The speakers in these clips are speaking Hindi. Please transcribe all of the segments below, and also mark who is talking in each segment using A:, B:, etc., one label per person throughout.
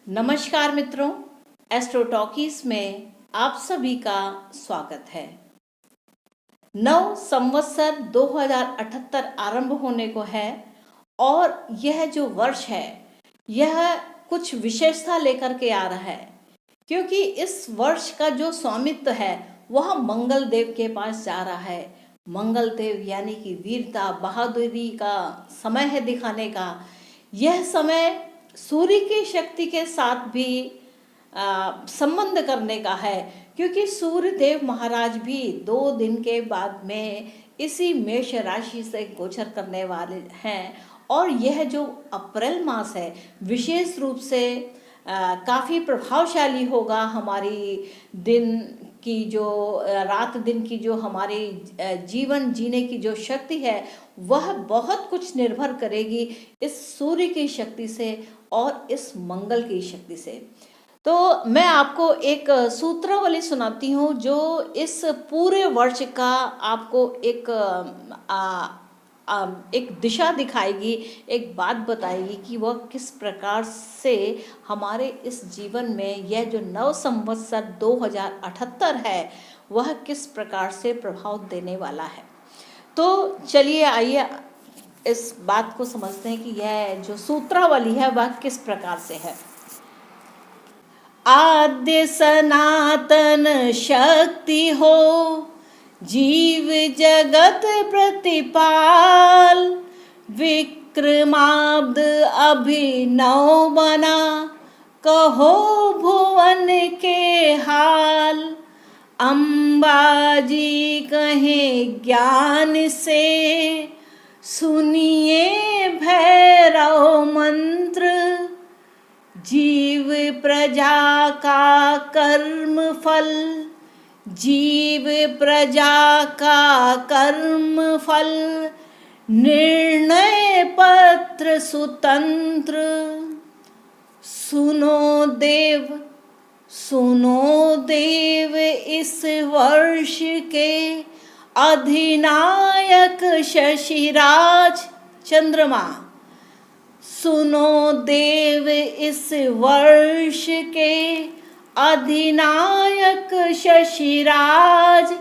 A: नमस्कार मित्रों, एस्ट्रो टॉकीज में आप सभी का स्वागत है। नव संवत्सर 2078 आरंभ होने को है और यह जो वर्ष है यह कुछ विशेषता लेकर के आ रहा है, क्योंकि इस वर्ष का जो स्वामित्व है वह मंगल देव के पास जा रहा है। मंगल देव यानी कि वीरता बहादुरी का समय है दिखाने का। यह समय सूर्य की शक्ति के साथ भी संबंध करने का है, क्योंकि सूर्य देव महाराज भी 2 दिन के बाद में इसी मेष राशि से गोचर करने वाले हैं। और यह जो अप्रैल मास है विशेष रूप से काफ़ी प्रभावशाली होगा। हमारी दिन की जो रात दिन की जो हमारी जीवन जीने की जो शक्ति है वह बहुत कुछ निर्भर करेगी इस सूर्य की शक्ति से और इस मंगल की शक्ति से। तो मैं आपको एक सूत्रावली सुनाती हूँ जो इस पूरे वर्ष का आपको एक दिशा दिखाएगी, एक बात बताएगी कि वह किस प्रकार से हमारे इस जीवन में यह जो नव संवत्सर 2078 है वह किस प्रकार से प्रभाव देने वाला है। तो चलिए आइए इस बात को समझते हैं कि यह जो सूत्रावली है वह किस प्रकार से है। आद्य सनातन शक्ति हो, जीव जगत प्रतिपाल, विक्रमाब्द अभिनव बना, कहो भुवन के हाल। अंबाजी कहे ज्ञान से, सुनिए भैरव मंत्र, जीव प्रजा का कर्म फल, जीव प्रजा का कर्म फल, निर्णय पत्र सुतंत्र। सुनो देव इस वर्ष के अधिनायक शशिराज चंद्रमा। सुनो देव इस वर्ष के अधिनायक शशिराज,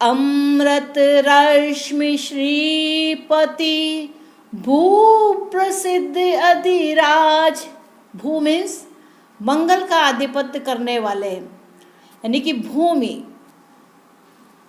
A: अमृत रश्मि श्रीपति, भू प्रसिद्ध अधिराज। भू मीन्स मंगल का आधिपत्य करने वाले, यानी कि भूमि,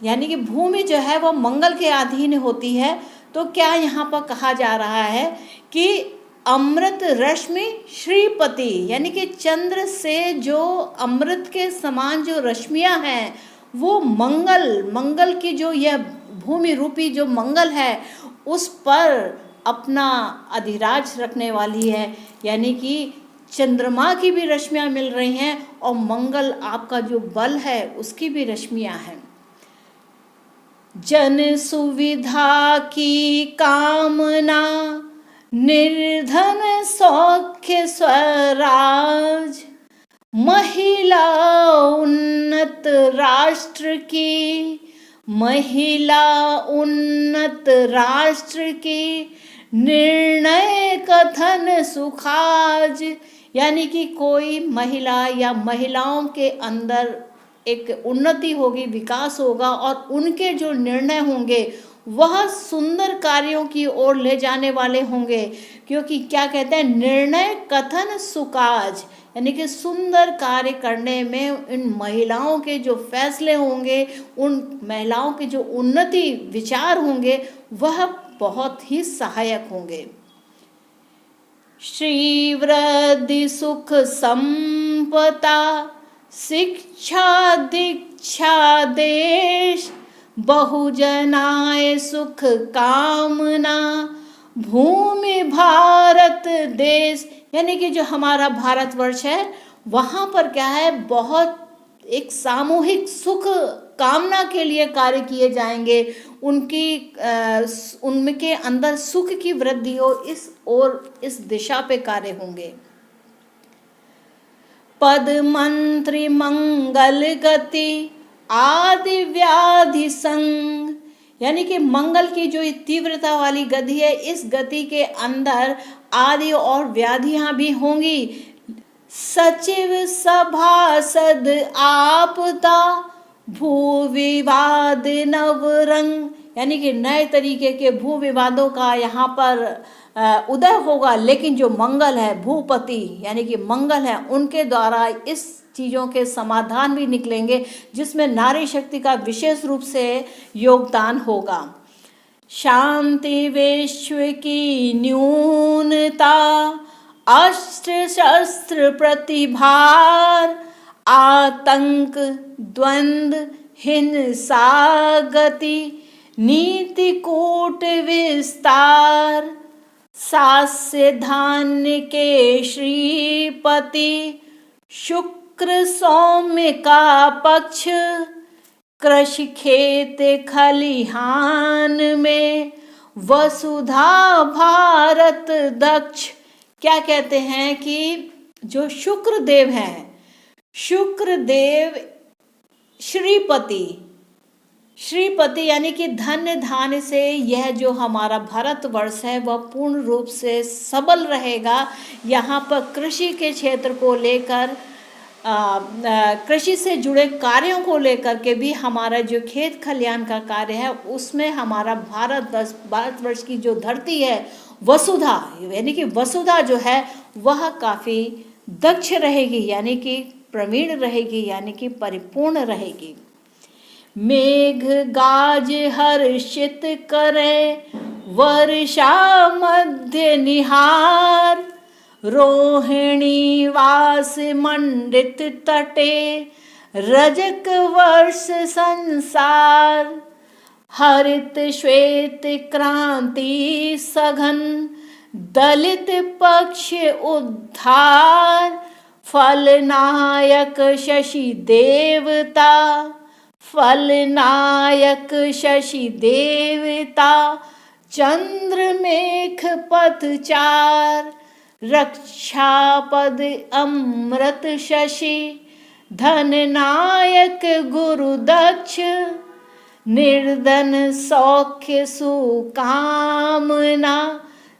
A: यानी कि भूमि जो है वह मंगल के अधीन होती है। तो क्या यहाँ पर कहा जा रहा है कि अमृत रश्मि श्रीपति, यानी कि चंद्र से जो अमृत के समान जो रश्मियाँ हैं वो मंगल की जो यह भूमि रूपी जो मंगल है उस पर अपना अधिराज रखने वाली है। यानी कि चंद्रमा की भी रश्मियाँ मिल रही हैं और मंगल आपका जो बल है उसकी भी रश्मियाँ हैं। जन सुविधा की कामना, निर्धन सौख्य स्वराज, महिला उन्नत राष्ट्र की, महिला उन्नत राष्ट्र की, निर्णय कथन सुखाज। यानी कि कोई महिला या महिलाओं के अंदर एक उन्नति होगी, विकास होगा और उनके जो निर्णय होंगे वह सुंदर कार्यों की ओर ले जाने वाले होंगे। क्योंकि क्या कहते हैं, निर्णय कथन सुकाज, यानी कि सुंदर कार्य करने में इन महिलाओं के जो फैसले होंगे, उन महिलाओं के जो उन्नति विचार होंगे वह बहुत ही सहायक होंगे। श्री वृद्धि सुख संपदा, शिक्षा दीक्षा देश, बहुजनाय सुख कामना, भूमि भारत देश। यानी कि जो हमारा भारतवर्ष है वहाँ पर क्या है, बहुत एक सामूहिक सुख कामना के लिए कार्य किए जाएंगे। उनके अंदर सुख की वृद्धि हो इस दिशा पे कार्य होंगे। पद मंत्री मंगल गति, आदि व्याधि संग। यानी कि मंगल की जो तीव्रता वाली गति है, इस गति के अंदर आदि और व्याधियां भी होंगी। सचिव सभासद आपदा, भू विवाद नवरंग, यानी कि नए तरीके के भू विवादों का यहाँ पर उदय होगा। लेकिन जो मंगल है, भूपति यानी कि मंगल है, उनके द्वारा इस चीज़ों के समाधान भी निकलेंगे, जिसमें नारी शक्ति का विशेष रूप से योगदान होगा। शांति विश्व की न्यूनता, अस्त्र शस्त्र प्रतिभार, आतंक द्वंद्व हिंसा गति, नीति कूट विस्तार, सास्य धान्य के श्रीपति, शुक्र सौम्य का पक्ष, कृषि खेत खलिहान में, वसुधा भारत दक्ष। क्या कहते हैं कि जो शुक्र देव हैं, शुक्र देव श्रीपति यानी कि धन्य धान्य से यह जो हमारा भारतवर्ष है वह पूर्ण रूप से सबल रहेगा। यहाँ पर कृषि के क्षेत्र को लेकर, कृषि से जुड़े कार्यों को लेकर के भी हमारा जो खेत खलिहान का कार्य है उसमें हमारा भारतवर्ष की जो धरती है, वसुधा यानी कि वसुधा जो है वह काफ़ी दक्ष रहेगी, यानी कि प्रवीण रहेगी, यानी कि परिपूर्ण रहेगी। मेघ गाज हर्षित करे, वर्षा मध्य निहार, रोहिणी वास मंडित तटे, रजक वर्ष संसार, हरित श्वेत क्रांति सघन, दलित पक्ष उद्धार, फलनायक शशि देवता, फलनायक शशि देवता, चंद्रमेख पथचार, रक्षापद अमृत शशि, धननायक गुरु दक्ष, निर्धन सौख्य सुकामना,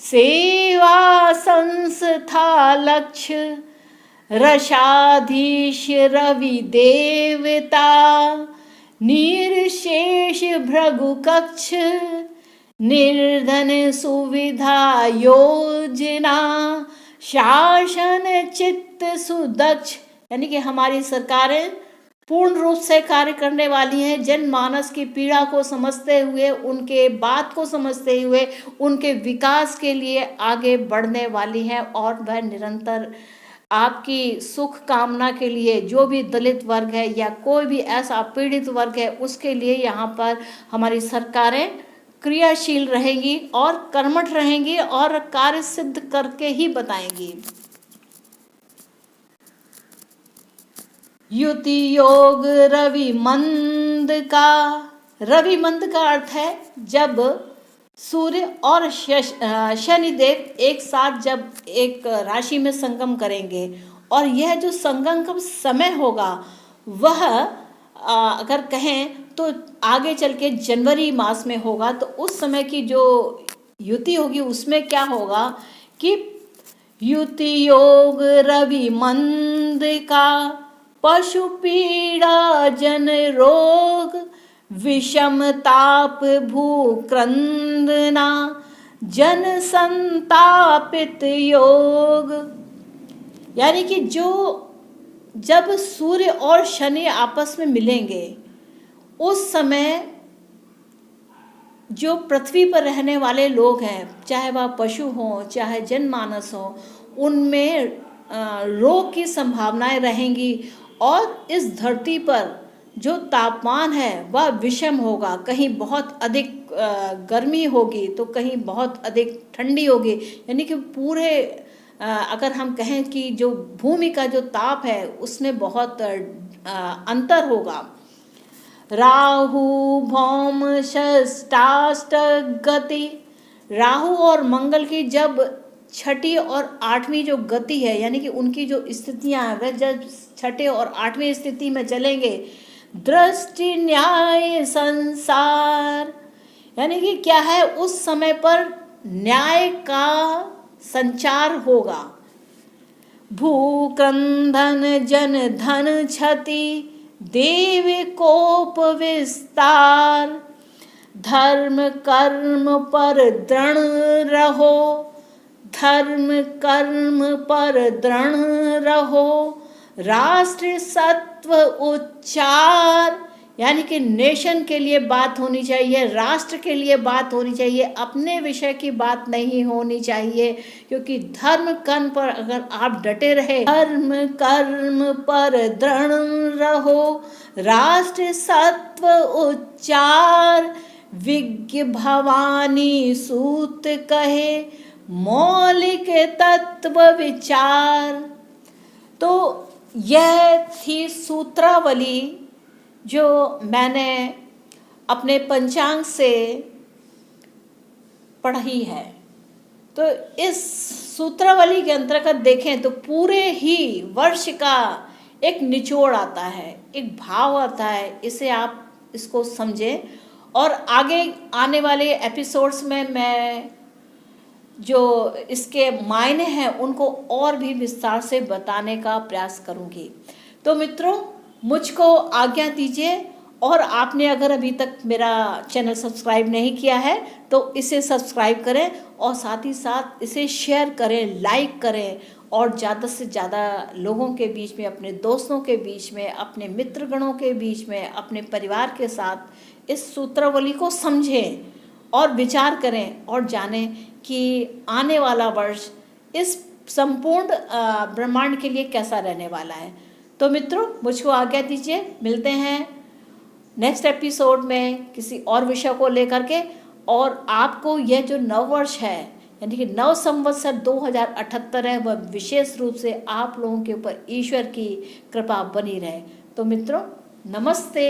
A: सेवा संस्था लक्ष्य, रसाधीश रवि देवता, निर्शेष भृगु कक्ष, निर्धन सुविधा योजना, शासन चित्त सुदक्ष, यानी कि हमारी सरकारें पूर्ण रूप से कार्य करने वाली हैं। जनमानस की पीड़ा को समझते हुए, उनके बात को समझते हुए उनके विकास के लिए आगे बढ़ने वाली हैं, और वह निरंतर आपकी सुख कामना के लिए जो भी दलित वर्ग है या कोई भी ऐसा पीड़ित वर्ग है उसके लिए यहाँ पर हमारी सरकारें क्रियाशील रहेंगी और कर्मठ रहेंगी और कार्य सिद्ध करके ही बताएंगी। युति योग रवि मंद का अर्थ है जब सूर्य और शनिदेव एक साथ जब एक राशि में संगम करेंगे, और यह जो संगम का समय होगा वह अगर कहें तो आगे चल के जनवरी मास में होगा। तो उस समय की जो युति होगी उसमें क्या होगा कि युति योग रवि मंद का, पशु पीड़ा जन रोग, विषम ताप भूक्रंदना, जन संतापित योग। यानी कि जब सूर्य और शनि आपस में मिलेंगे उस समय जो पृथ्वी पर रहने वाले लोग हैं, चाहे वह पशु हों चाहे जनमानस हो, उनमें रोग की संभावनाएं रहेंगी और इस धरती पर जो तापमान है वह विषम होगा। कहीं बहुत अधिक गर्मी होगी तो कहीं बहुत अधिक ठंडी होगी। यानी कि पूरे अगर हम कहें कि जो भूमि का जो ताप है उसमें बहुत अंतर होगा। राहु भौम षष्ठाष्ट गति, राहु और मंगल की जब छठी और आठवीं जो गति है, यानी कि उनकी जो स्थितियां हैं वह जब छठे और आठवीं स्थिति में चलेंगे, दृष्टि न्याय संसार, यानी कि क्या है उस समय पर न्याय का संचार होगा। भूक्रंदन जन धन क्षति देव कोप विस्तार। धर्म कर्म पर दृढ़ रहो, धर्म कर्म पर दृढ़ रहो, राष्ट्र सत्व उच्चार। यानी कि नेशन के लिए बात होनी चाहिए, राष्ट्र के लिए बात होनी चाहिए, अपने विषय की बात नहीं होनी चाहिए। क्योंकि धर्म कर्म पर अगर आप डटे रहे, धर्म कर्म पर दृढ़ रहो, राष्ट्र सत्व उच्चार। विज्ञ भवानी सूत कहे, मौलिक तत्व विचार। तो यह थी सूत्रावली जो मैंने अपने पंचांग से पढ़ी है। तो इस सूत्रावली के अंतर्गत देखें तो पूरे ही वर्ष का एक निचोड़ आता है, एक भाव आता है। इसे आप इसको समझें और आगे आने वाले एपिसोड्स में मैं जो इसके मायने हैं उनको और भी विस्तार से बताने का प्रयास करूंगी। तो मित्रों, मुझको आज्ञा दीजिए, और आपने अगर अभी तक मेरा चैनल सब्सक्राइब नहीं किया है तो इसे सब्सक्राइब करें और साथ ही साथ इसे शेयर करें, लाइक करें और ज़्यादा से ज़्यादा लोगों के बीच में, अपने दोस्तों के बीच में, अपने मित्रगणों के बीच में, अपने परिवार के साथ इस सूत्रावली को समझें और विचार करें और जानें कि आने वाला वर्ष इस संपूर्ण ब्रह्मांड के लिए कैसा रहने वाला है। तो मित्रों, मुझको आज्ञा दीजिए, मिलते हैं नेक्स्ट एपिसोड में किसी और विषय को लेकर के। और आपको यह जो नव वर्ष है, यानी कि नव संवत्सर 2078 है, वह विशेष रूप से आप लोगों के ऊपर ईश्वर की कृपा बनी रहे। तो मित्रों, नमस्ते।